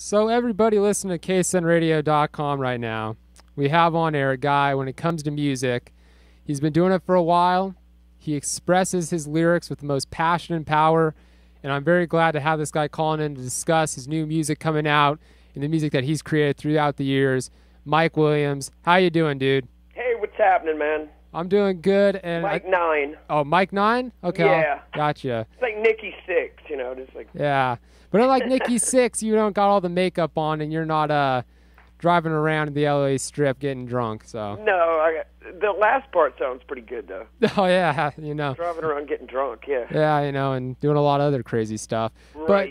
So everybody listening to KSNRadio.com right now, we have on air a guy when it comes to music. He's been doing it for a while. He expresses his lyrics with the most passion and power, and I'm very glad to have this guy calling in to discuss his new music coming out and the music that he's created throughout the years. Mike Williams, how you doing, dude? Hey, what's happening, man? I'm doing good. And Mike 9. Oh, Mike 9? Okay, yeah. Gotcha. It's like Nikki 6, just like... Yeah, but unlike Nikki 6, you don't got all the makeup on and you're not driving around in the LA Strip getting drunk, so... No, the last part sounds pretty good, though. Oh, yeah, Driving around getting drunk, yeah. Yeah, and doing a lot of other crazy stuff. Right. But,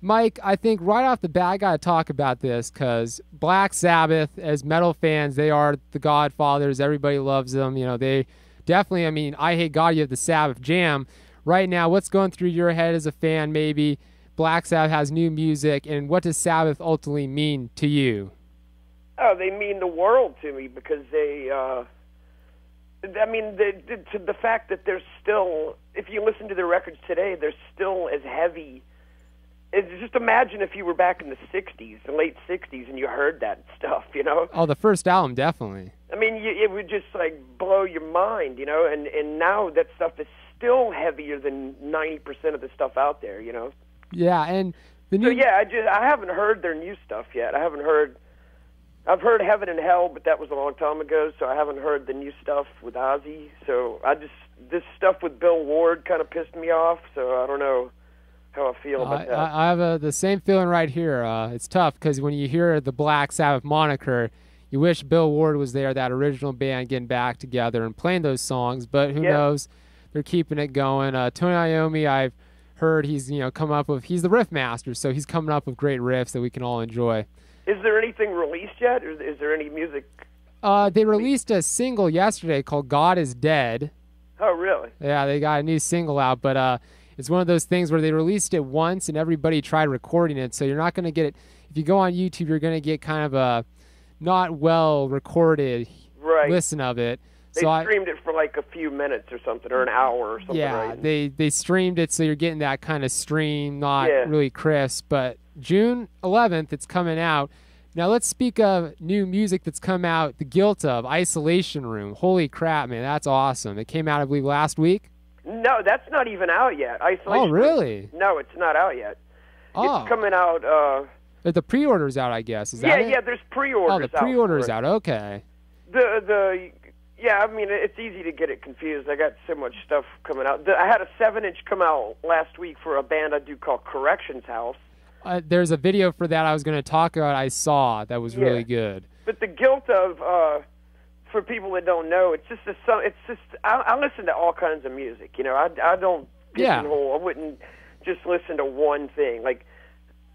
Mike, I think right off the bat, I got to talk about this because Black Sabbath, as metal fans, they are the godfathers. Everybody loves them. They definitely, Eyehategod, you have the Sabbath Jam. Right now, what's going through your head as a fan, maybe? Black Sabbath has new music, and what does Sabbath ultimately mean to you? Oh, they mean the world to me because the fact that they're still, if you listen to their records today, they're still as heavy. Just imagine if you were back in the 60s, the late 60s, and you heard that stuff, Oh, the first album, definitely. It would just, blow your mind, and now that stuff is still heavier than 90% of the stuff out there, Yeah, and the new... So, yeah, I haven't heard their new stuff yet. I've heard Heaven and Hell, but that was a long time ago, so I haven't heard the new stuff with Ozzy. So this stuff with Bill Ward kind of pissed me off, so I don't know how I feel about that. I have the same feeling right here. It's tough because when you hear the Black Sabbath moniker, you wish Bill Ward was there, that original band getting back together and playing those songs, but who knows? They're keeping it going. Tony Iommi, I've heard he's come up with, he's the riff master, so he's coming up with great riffs that we can all enjoy. Is there anything released yet? Or is there any music? They released a single yesterday called God is Dead. Oh, really? Yeah, they got a new single out, but it's one of those things where they released it once and everybody tried recording it, so you're not going to get it. If you go on YouTube, you're going to get kind of a not well recorded listen of it. They streamed it for like a few minutes or something, or an hour or something, right? They streamed it, so you're getting that kind of stream, not really crisp. But June 11th, it's coming out. Now let's speak of new music that's come out, The Guilt of, Isolation Room. Holy crap, man, that's awesome. It came out, I believe, last week? No, that's not even out yet. Isolation Oh, really? Room, no, it's not out yet. Oh. It's coming out... the pre-order's out, I guess. Is that it? Yeah, there's pre-orders out. Oh, the pre-order's out, okay. Yeah, it's easy to get it confused. I got so much stuff coming out. I had a 7-inch come out last week for a band I do called Corrections House. There's a video for that I was going to talk about. I saw that was really good. But The Guilt of, for people that don't know, I listen to all kinds of music. I don't pigeonhole. I wouldn't just listen to one thing. Like,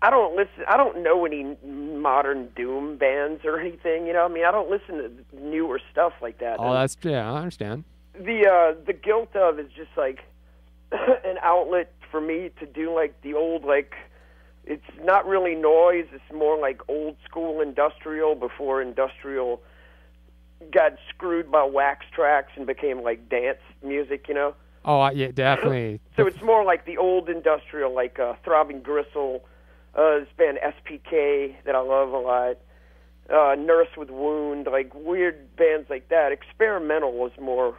I don't know any modern doom bands or anything. I don't listen to newer stuff like that. Oh, I understand. The Guilt of is just like an outlet for me to do like the old, like, it's not really noise. It's more like old school industrial before industrial got screwed by wax tracks and became like dance music. Oh, yeah, definitely. So it's more like the old industrial, like Throbbing Gristle. This band SPK that I love a lot, Nurse with Wound, like weird bands like that. Experimental was more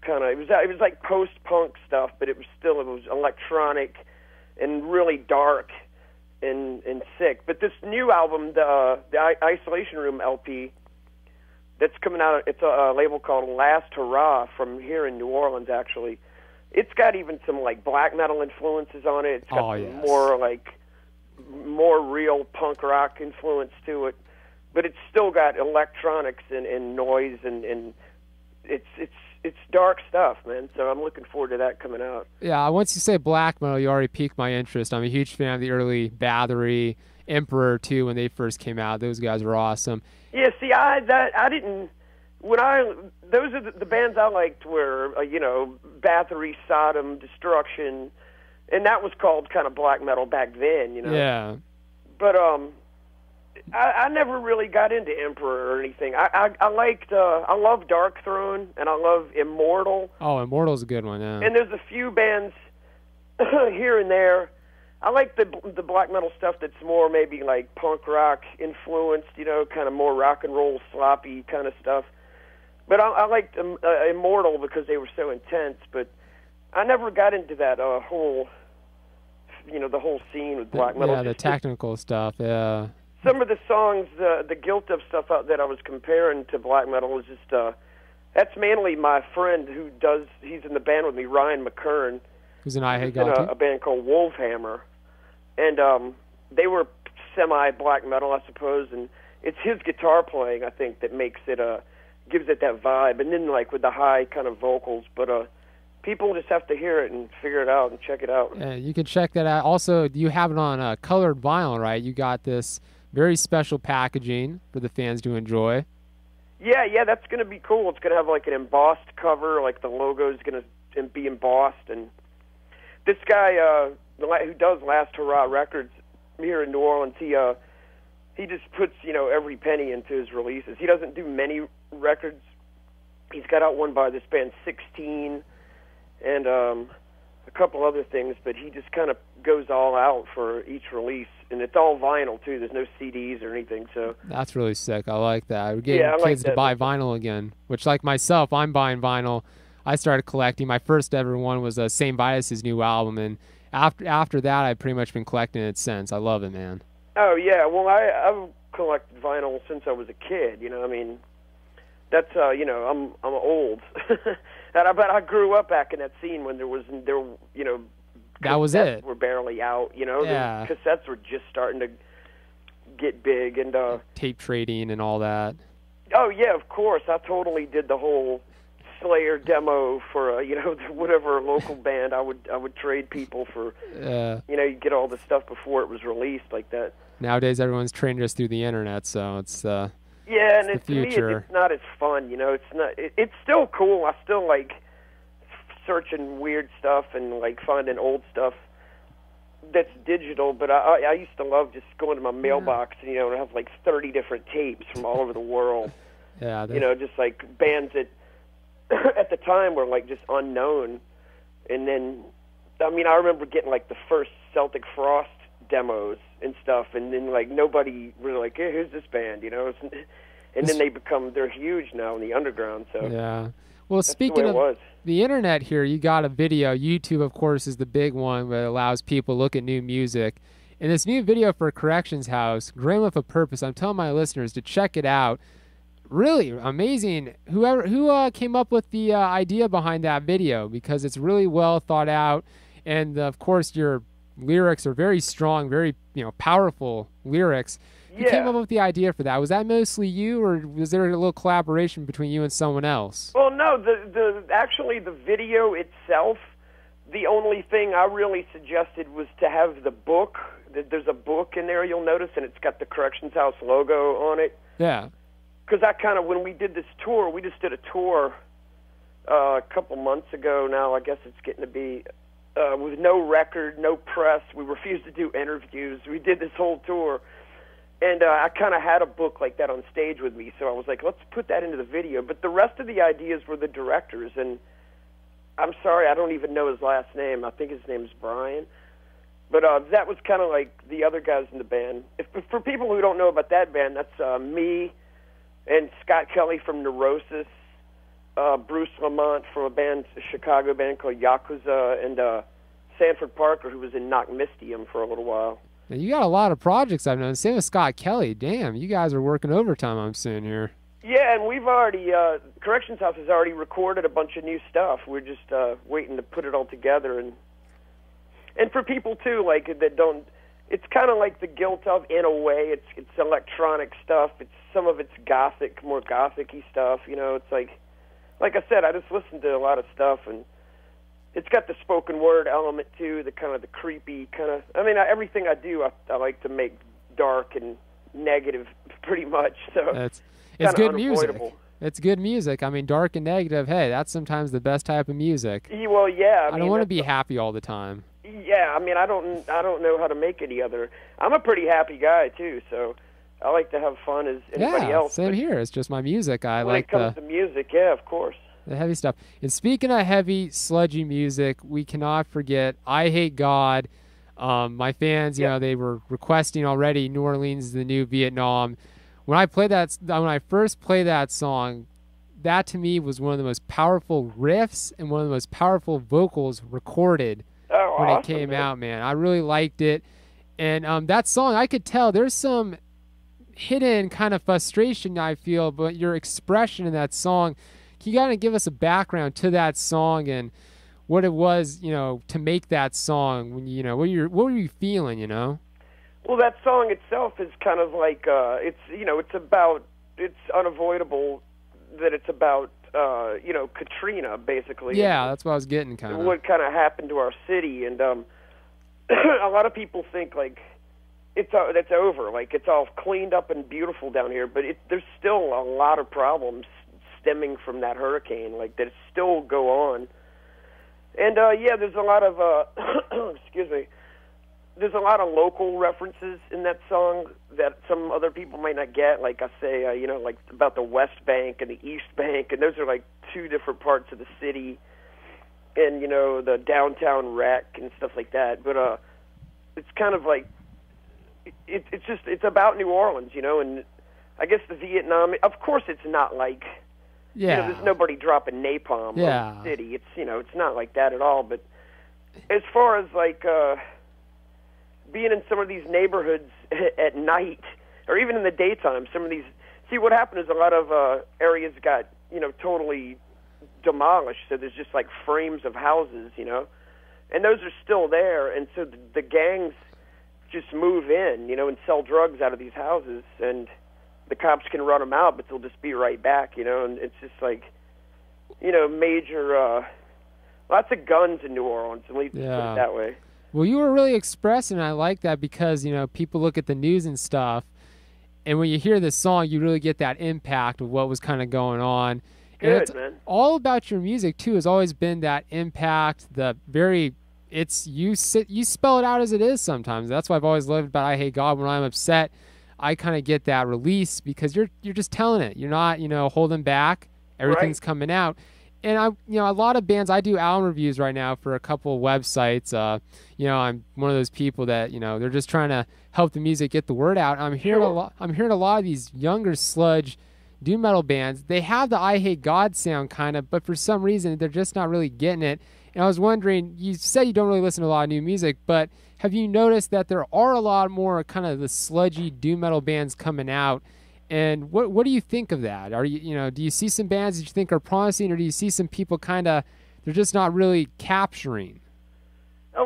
kind of, it was like post-punk stuff, but it was electronic and really dark and sick. But this new album, the Isolation Room LP, that's coming out, it's a label called Last Hurrah from here in New Orleans, actually. It's got even some like black metal influences on it. It's got more real punk rock influence to it, but it's still got electronics and noise and it's dark stuff, man. So I'm looking forward to that coming out. Yeah, once you say black metal, you already piqued my interest. I'm a huge fan of the early Bathory, Emperor too when they first came out. Those guys were awesome. Yeah, see, those are the bands I liked were Bathory, Sodom, Destruction. And that was called kind of black metal back then, Yeah. But I never really got into Emperor or anything. I love Dark Throne and I love Immortal. Oh, Immortal's a good one, yeah. And there's a few bands here and there I like the black metal stuff that's more maybe like punk rock influenced, you know, kind of more rock and roll, sloppy kind of stuff. But I liked Immortal because they were so intense. But I never got into that whole, you know, the whole scene with black metal. Yeah, the technical stuff. Yeah. Some of the songs, the Guilt of stuff out that I was comparing to black metal is just that's mainly my friend who does. He's in the band with me, Ryan McKern. Who's an Eyehategod in a band called Wolfhammer, and they were semi-black metal, I suppose, and it's his guitar playing, I think, that makes it gives it that vibe, and then like with the high kind of vocals, but people just have to hear it and figure it out and check it out. Yeah, you can check that out. Also, you have it on colored vinyl, right? You got this very special packaging for the fans to enjoy. Yeah, that's going to be cool. It's going to have like an embossed cover, like the logo is going to be embossed, and this guy who does Last Hurrah Records here in New Orleans, he just puts, you know, every penny into his releases. He doesn't do many records. He's got out one by this band 16 and a couple other things, but he just kind of goes all out for each release, and it's all vinyl too. There's no CDs or anything, so that's really sick. I like that. We're getting kids to buy vinyl again, which, like myself, I'm buying vinyl. I started collecting. My first ever one was St. Vitus's new album, and after that, I've pretty much been collecting it since. I love it, man. Oh yeah, well I've collected vinyl since I was a kid. You know, I mean, that's you know, I'm old, but I grew up back in that scene when there you know, that was it. Were barely out. You know, yeah. The cassettes were just starting to get big, and tape trading and all that. Oh yeah, of course. I totally did the whole Slayer demo for you know, whatever local band. I would trade people for you know, you get all the stuff before it was released like that. Nowadays everyone's trading just through the internet, so it's yeah, and the future. To me, it's not as fun, you know. It's not. It's still cool. I still like searching weird stuff and like finding old stuff that's digital. But I used to love just going to my mailbox and, you know, and have like 30 different tapes from all over the world. Yeah, you know, just like bands that at the time were like just unknown. And then, I mean, I remember getting like the first Celtic Frost demos and stuff, and then like nobody really like, hey, who's this band, you know? And then they're huge now in the underground. So yeah. Well, speaking of the internet here, you got a video. YouTube, of course, is the big one that allows people to look at new music. And this new video for Corrections House, Grim with a Purpose, I'm telling my listeners to check it out. Really amazing. Who came up with the idea behind that video, because it's really well thought out, and of course your lyrics are very strong, very, you know, powerful lyrics. Who came up with the idea for that? Was that mostly you, or was there a little collaboration between you and someone else? Well, no, actually the video itself, the only thing I really suggested was to have the book. There's a book in there, you'll notice, and it's got the Corrections House logo on it. Yeah. Because I kind of, when we did this tour, we just did a tour a couple months ago now, I guess it's getting to be, with no record, no press. We refused to do interviews. We did this whole tour. And I kind of had a book like that on stage with me, so I was like, let's put that into the video. But the rest of the ideas were the directors, and I'm sorry, I don't even know his last name. I think his name's Brian. But that was kind of like the other guys in the band. For people who don't know about that band, that's me and Scott Kelly from Neurosis, Bruce Lamont from a Chicago band called Yakuza, and Sanford Parker, who was in Knock Mystium for a little while. Now, you got a lot of projects I've known. Same with Scott Kelly. Damn, you guys are working overtime, I'm seeing here. Yeah, and we've already, Corrections House has already recorded a bunch of new stuff. We're just waiting to put it all together. And for people, too, like, that don't, it's kind of like the Guilt of, in a way. It's electronic stuff. Some of it's gothic, more gothic-y stuff. You know, it's like I said, I just listen to a lot of stuff, and it's got the spoken word element too, the kind of the creepy kind of. I mean, everything I do, I like to make dark and negative, pretty much. So it's good music. It's good music. I mean, dark and negative. Hey, that's sometimes the best type of music. Well, yeah. I don't want to be happy all the time. Yeah, I mean, I don't know how to make any other. I'm a pretty happy guy too, so I like to have fun as anybody else. Same here. It's just my music. When it comes to music, yeah, of course. The heavy stuff. And speaking of heavy, sludgy music, we cannot forget Eyehategod. My fans, you know, they were requesting already New Orleans is the new Vietnam. When I first played that song, that to me was one of the most powerful riffs and one of the most powerful vocals recorded when it came out, man. I really liked it. And that song, I could tell there's some hidden kind of frustration, I feel, but your expression in that song, can you kind of give us a background to that song and what it was, you know, to make that song? When you know, what were you feeling, you know? Well, that song itself is kind of like it's, you know, it's unavoidable that it's about you know, Katrina, basically. Yeah, that's what I was getting kind of. What kind of happened to our city, and a lot of people think like that's over, like it's all cleaned up and beautiful down here, but there's still a lot of problems stemming from that hurricane, like that still go on. And yeah, there's a lot of excuse me. There's a lot of local references in that song that some other people might not get. Like I say, you know, like about the West Bank and the East Bank, and those are like two different parts of the city, and you know, the downtown wreck and stuff like that. But it's kind of like it's about New Orleans, you know, and I guess the Vietnam. Of course, it's not like. Yeah. You know, there's nobody dropping napalm on the city. It's, you know, it's not like that at all. But as far as like being in some of these neighborhoods at night, or even in the daytime, some of these. See, what happened is a lot of areas got, you know, totally demolished. So there's just like frames of houses, you know, and those are still there. And so the gangs just move in, you know, and sell drugs out of these houses, and the cops can run them out, but they'll just be right back, you know, and it's just like, you know, major, lots of guns in New Orleans, at least put it that way. Well, you were really expressing, and I like that because, you know, people look at the news and stuff, and when you hear this song, you really get that impact of what was kind of going on. Good, and it's man. all about your music, too, has always been that impact, you spell it out as it is sometimes. That's what I've always loved about Eyehategod. When I'm upset, I kind of get that release because you're just telling it. You're not, you know, holding back. Everything's coming out. And a lot of bands, I do album reviews right now for a couple of websites. You know, I'm one of those people that, you know, they're just trying to help the music get the word out. I'm hearing a lot of these younger sludge doom metal bands. They have the Eyehategod sound kind of, but for some reason they're just not really getting it. And I was wondering, you said you don't really listen to a lot of new music, but have you noticed that there are a lot more kind of the sludgy doom metal bands coming out? And what do you think of that? Do you see some bands that you think are promising, or do you see some people kind of, they're just not really capturing? Yeah,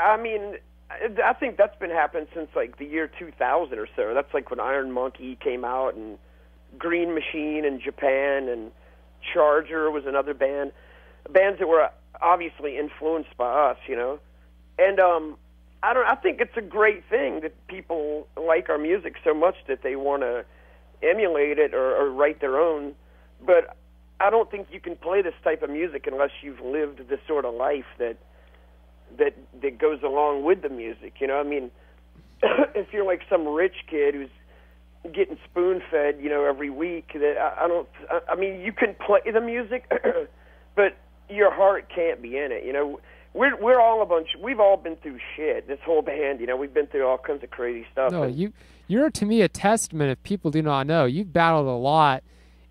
I mean, I think that's been happening since like the year 2000 or so. That's like when Iron Monkey came out, and Green Machine in Japan, and Charger was another band. Bands that were obviously influenced by us, you know. And I think it's a great thing that people like our music so much that they want to emulate it or write their own. But I don't think you can play this type of music unless you've lived the sort of life that goes along with the music. You know, I mean, if you're like some rich kid who's getting spoon-fed, you know, every week, I mean, you can play the music, but your heart can't be in it, you know. We're all we've all been through shit. This whole band, you know, we've been through all kinds of crazy stuff. No, you're to me a testament, if people do not know. You've battled a lot,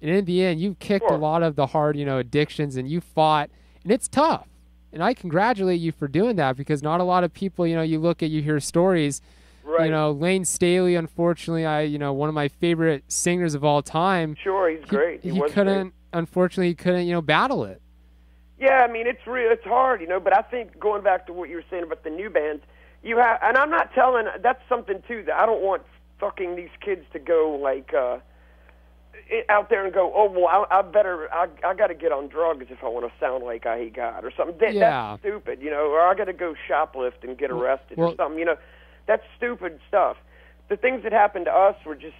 and in the end, you've kicked a lot of the hard, you know, addictions, and you fought, and it's tough. And I congratulate you for doing that, because not a lot of people, you know, you hear stories. Right. You know, Lane Staley, unfortunately, one of my favorite singers of all time. Sure, he's great. Unfortunately, he couldn't, you know, battle it. Yeah, I mean, it's hard, you know, but I think going back to what you were saying about the new bands, and I'm not telling, that's something too, that I don't want fucking these kids to go like out there and go, oh, well, I got to get on drugs if I want to sound like Eyehategod or something. That's stupid, you know, or I got to go shoplift and get arrested or something, you know. That's stupid stuff. The things that happened to us were just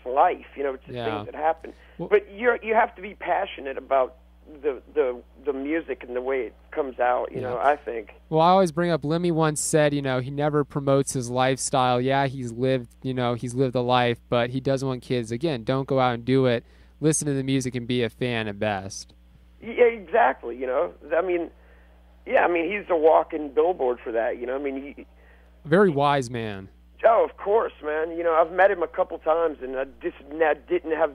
life, you know, it's just things that happen. But you have to be passionate about the music and the way it comes out, you know, I think. Well, I always bring up, Lemmy once said, you know, he never promotes his lifestyle. Yeah, he's lived a life, but he doesn't want kids. Again, don't go out and do it. Listen to the music and be a fan at best. Yeah, exactly, you know. I mean, Yeah, I mean, he's a walking billboard for that, you know. I mean, very wise man. Oh, of course, man. You know, I've met him a couple times, and I just didn't have,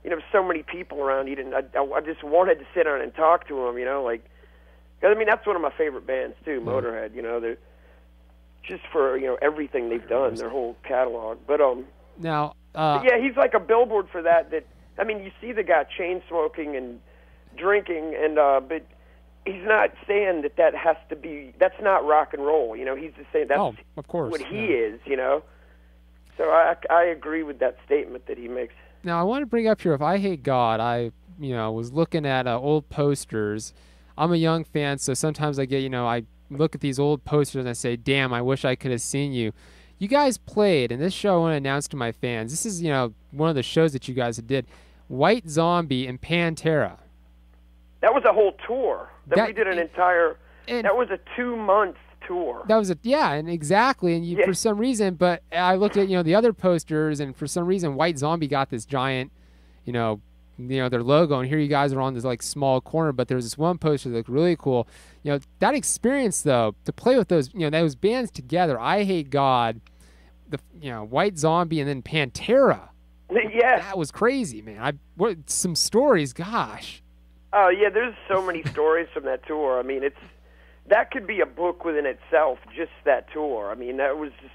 you know, so many people around. I just wanted to sit down and talk to him, you know, like, 'cause, I mean, that's one of my favorite bands too, Motorhead. You know, they're just for, you know, everything they've done, their whole catalog. But now, yeah, he's like a billboard for that. That, I mean, you see the guy chain smoking and drinking, and but he's not saying that has to be. That's not rock and roll. You know, he's just saying that's of course, what he is. You know, so I agree with that statement that he makes. Now, I want to bring up here, if Eyehategod, I was looking at old posters. I'm a young fan, so sometimes I get, I look at these old posters and I say, damn, I wish I could have seen you. You guys played, and this show I want to announce to my fans, this is, one of the shows that you guys did, White Zombie and Pantera. That was a whole tour. We did an entire, that was a 2-month tour. That was and exactly, and for some reason, but I looked at, the other posters, and for some reason, White Zombie got this giant, their logo, and here you guys are on this like small corner, but there's this one poster that looked really cool. That experience though, to play with those, those bands together, Eyehategod, White Zombie, and then Pantera. Yeah, that was crazy, man. Some stories, gosh. Oh yeah, there's so many stories from that tour. I mean, that could be a book within itself, just that tour. I mean, that was just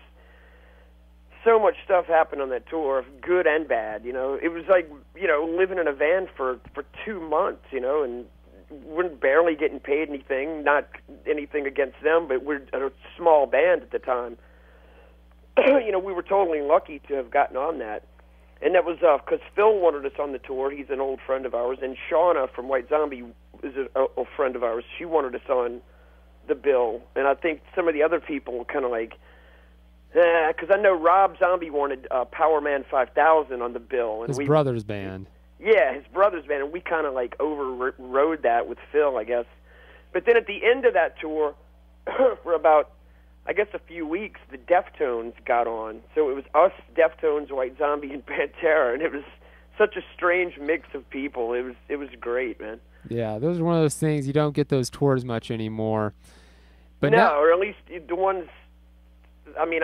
so much stuff happened on that tour, good and bad. It was like, living in a van for 2 months, and we're barely getting paid anything. Not anything against them, but we're a small band at the time. We were totally lucky to have gotten on that. And that was because Phil wanted us on the tour. He's an old friend of ours. And Shauna from White Zombie is a friend of ours. She wanted us on the bill. And I think some of the other people were kind of like, because I know Rob Zombie wanted Power Man 5000 on the bill. And his brother's band. Yeah, his brother's band. And we kind of like overrode that with Phil, I guess. But then at the end of that tour, for about, I guess, a few weeks, the Deftones got on. So it was us, Deftones, White Zombie, and Pantera, and it was such a strange mix of people. It was great, man. Yeah, those are one of those things, you don't get those tours much anymore. But no, or at least the ones, I mean,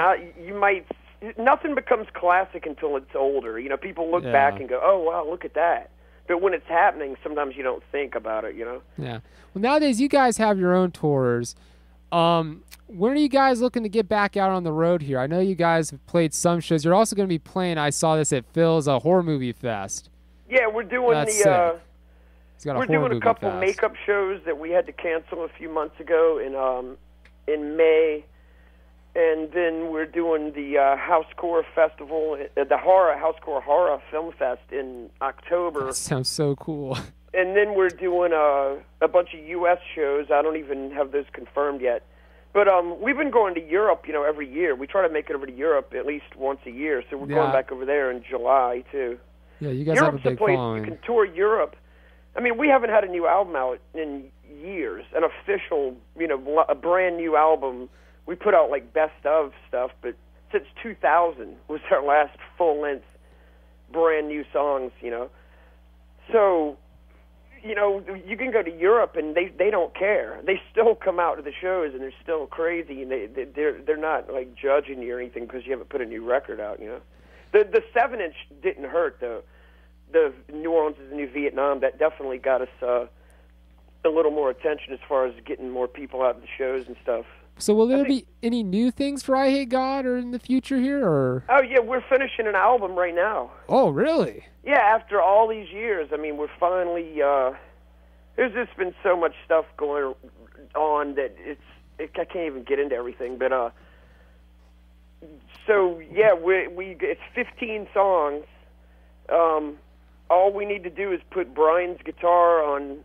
nothing becomes classic until it's older. People look back and go, oh, wow, look at that. But when it's happening, sometimes you don't think about it, Yeah. Well, nowadays, you guys have your own tours. When are you guys looking to get back out on the road here? I know you guys have played some shows. You're also going to be playing, I saw this at Phil's, Horror Movie Fest. Yeah, we're doing we're doing a couple makeup shows that we had to cancel a few months ago in May. And then we're doing the Housecore Festival, the Housecore Horror Film Fest in October. That sounds so cool. And then we're doing a bunch of U.S. shows. I don't even have those confirmed yet. But we've been going to Europe, every year. We try to make it over to Europe at least once a year. So we're going back over there in July, too. Yeah, you guys Europe's have a big following. You can tour Europe. I mean, we haven't had a new album out in years, an official, a brand new album. We put out, like, best of stuff, but since 2000 was our last full-length brand new songs, So, you can go to Europe and they don't care. They still come out to the shows and they're still crazy, and they're not like judging you or anything because you haven't put a new record out. The 7-inch didn't hurt though. The New Orleans is the New Vietnam, that definitely got us a little more attention as far as getting more people out to the shows and stuff. So will there be any new things for Eyehategod or in the future here? Or? Oh, yeah, we're finishing an album right now. Oh, really? Yeah, after all these years. I mean, we're finally... there's just been so much stuff going on that I can't even get into everything. But so, yeah, it's 15 songs. All we need to do is put Brian's guitar on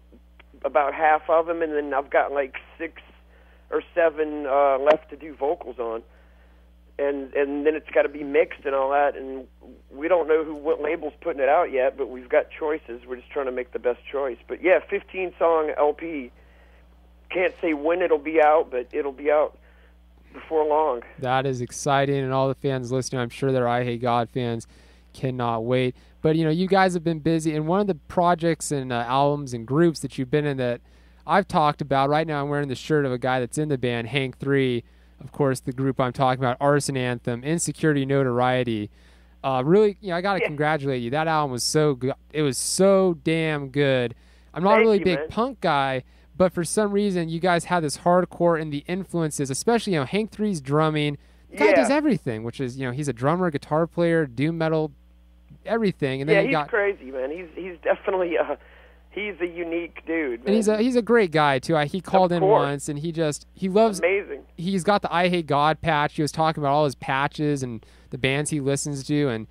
about half of them, and then I've got like 6 or 7 left to do vocals on, and then it's got to be mixed and all that, and we don't know what label's putting it out yet, but we've got choices. We're just trying to make the best choice. But yeah, 15-song LP. Can't say when it'll be out, but it'll be out before long. That is exciting, and all the fans listening, I'm sure they're Eyehategod fans, cannot wait. But you guys have been busy, and one of the projects and albums and groups that you've been in that I've talked about. Right now I'm wearing the shirt of a guy that's in the band, Hank 3, of course, the group I'm talking about, Arson Anthem, Insecurity Notoriety. Really, I got to congratulate you. That album was so good. It was so damn good. I'm not really a big punk guy, but for some reason, you guys had this hardcore and the influences, especially, Hank 3's drumming. The guy does everything, which is, he's a drummer, guitar player, doom metal, everything. And then he's crazy, man. He's definitely he's a unique dude, man. And he's a great guy too. He called in once, and he loves. Amazing. He's got the Eyehategod patch. He was talking about all his patches and the bands he listens to, and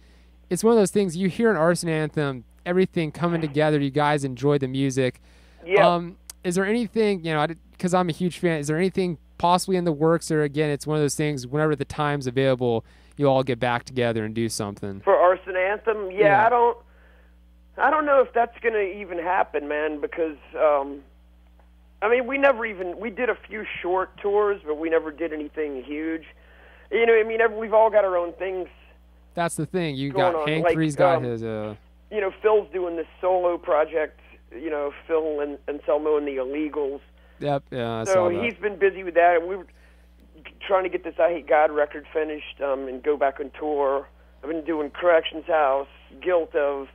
it's one of those things you hear an Arson Anthem, everything coming together. You guys enjoy the music. Yeah. Is there anything, because I'm a huge fan, is there anything possibly in the works, or again, it's one of those things, whenever the time's available, you all get back together and do something? For Arson Anthem? Yeah. I don't know if that's going to even happen, man, because, we did a few short tours, but we never did anything huge. We've all got our own things. That's the thing. You got Hank 3's got his. Phil's doing this solo project. Phil and Anselmo and the Illegals. Yep. Yeah. I saw that. He's been busy with that, and we were trying to get this Eyehategod record finished and go back on tour. I've been doing Corrections House, Guilt of.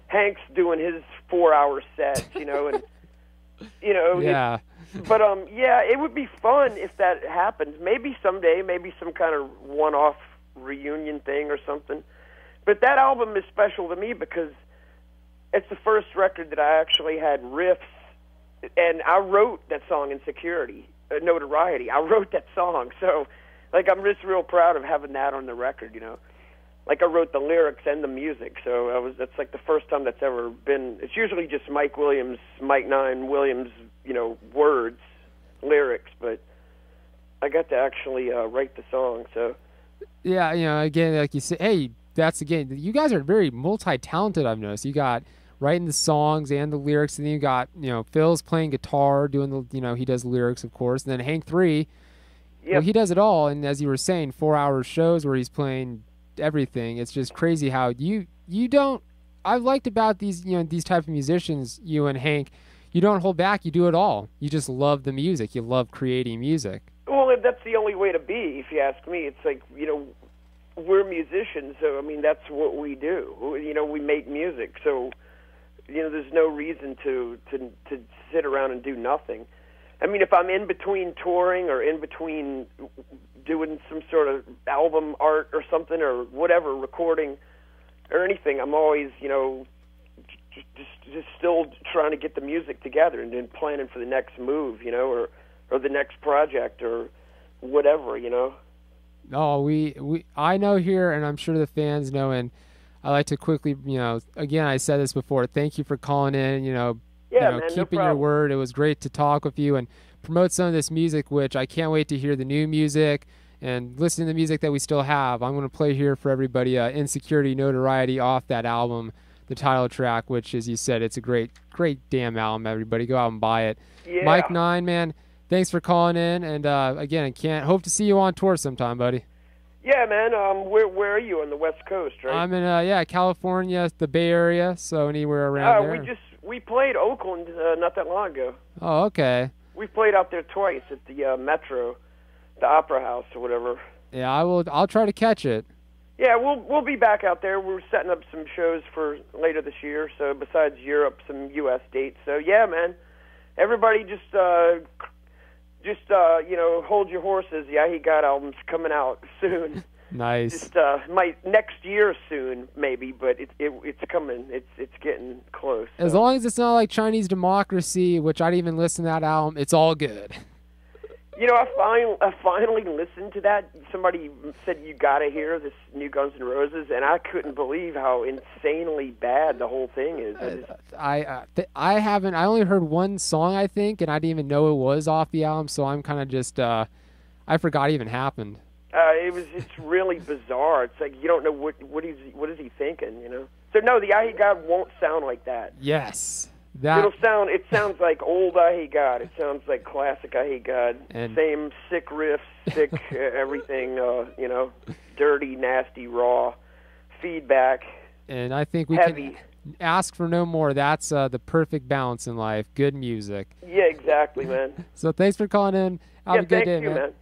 Hank's doing his 4-hour set. And yeah. But it would be fun if that happens. Maybe someday, maybe some kind of one-off reunion thing or something. But that album is special to me because it's the first record that I actually had riffs, and I wrote that song, Insecurity Notoriety. I wrote that song, so I'm just real proud of having that on the record. I wrote the lyrics and the music, so that's the first time that's ever been. It's usually just Mike Nine Williams, words, lyrics, but I got to actually write the song. So yeah, again, like you say, hey, that's again, you guys are very multi-talented. I've noticed you got writing the songs and the lyrics, and then you got Phil's playing guitar, doing the he does lyrics, of course, and then Hank 3, he does it all. And as you were saying, 4-hour shows where he's playing everything. It's just crazy how you don't. I've liked about these these type of musicians, you and Hank, you don't hold back. You do it all. You just love the music. You love creating music. Well, that's the only way to be, if you ask me. It's we're musicians, so that's what we do. We make music, so there's no reason to sit around and do nothing. If I'm in between touring or in between doing some sort of album art or something or whatever, recording or anything, I'm always, just still trying to get the music together and then planning for the next move, or the next project or whatever, Oh, I know here, and I'm sure the fans know, and I like to quickly, again, I said this before, thank you for calling in, man, keeping no your word. It was great to talk with you and promote some of this music, which I can't wait to hear the new music and listen to the music that we still have. I'm going to play here for everybody Insecurity Notoriety off that album, the title track, which, as you said, it's a great damn album. Everybody go out and buy it. Yeah. Mike 9, man, thanks for calling in, and again, I can't hope to see you on tour sometime, buddy. Yeah, man. Where are you on the West Coast, right? I'm in California, the Bay Area, so anywhere around there. We played Oakland not that long ago. Oh, okay. We played out there twice at the Metro, the Opera House or whatever. Yeah, I'll try to catch it. Yeah, we'll be back out there. We're setting up some shows for later this year. So besides Europe, some U.S. dates. So yeah, man. Everybody just hold your horses. The Eyehategod album's coming out soon. Nice. Just next year soon, maybe, but it's coming. It's getting close. So. As long as it's not like Chinese Democracy, which I didn't even listen to that album, it's all good. I finally listened to that. Somebody said you got to hear this new Guns N' Roses, and I couldn't believe how insanely bad the whole thing is. I haven't. I only heard one song, I think, and I didn't even know it was off the album. So I'm kind of just. I forgot it even happened. It's really bizarre. It's like you don't know what is he thinking, So no, the Eyehategod won't sound like that. Yes. It sounds like old Eyehategod. It sounds like classic Eyehategod. Same sick riffs, sick everything, dirty, nasty, raw feedback. And I think we heavy. can Ask for no more. That's the perfect balance in life. Good music. Yeah, exactly, man. So thanks for calling in. Have a good day, thank you, man.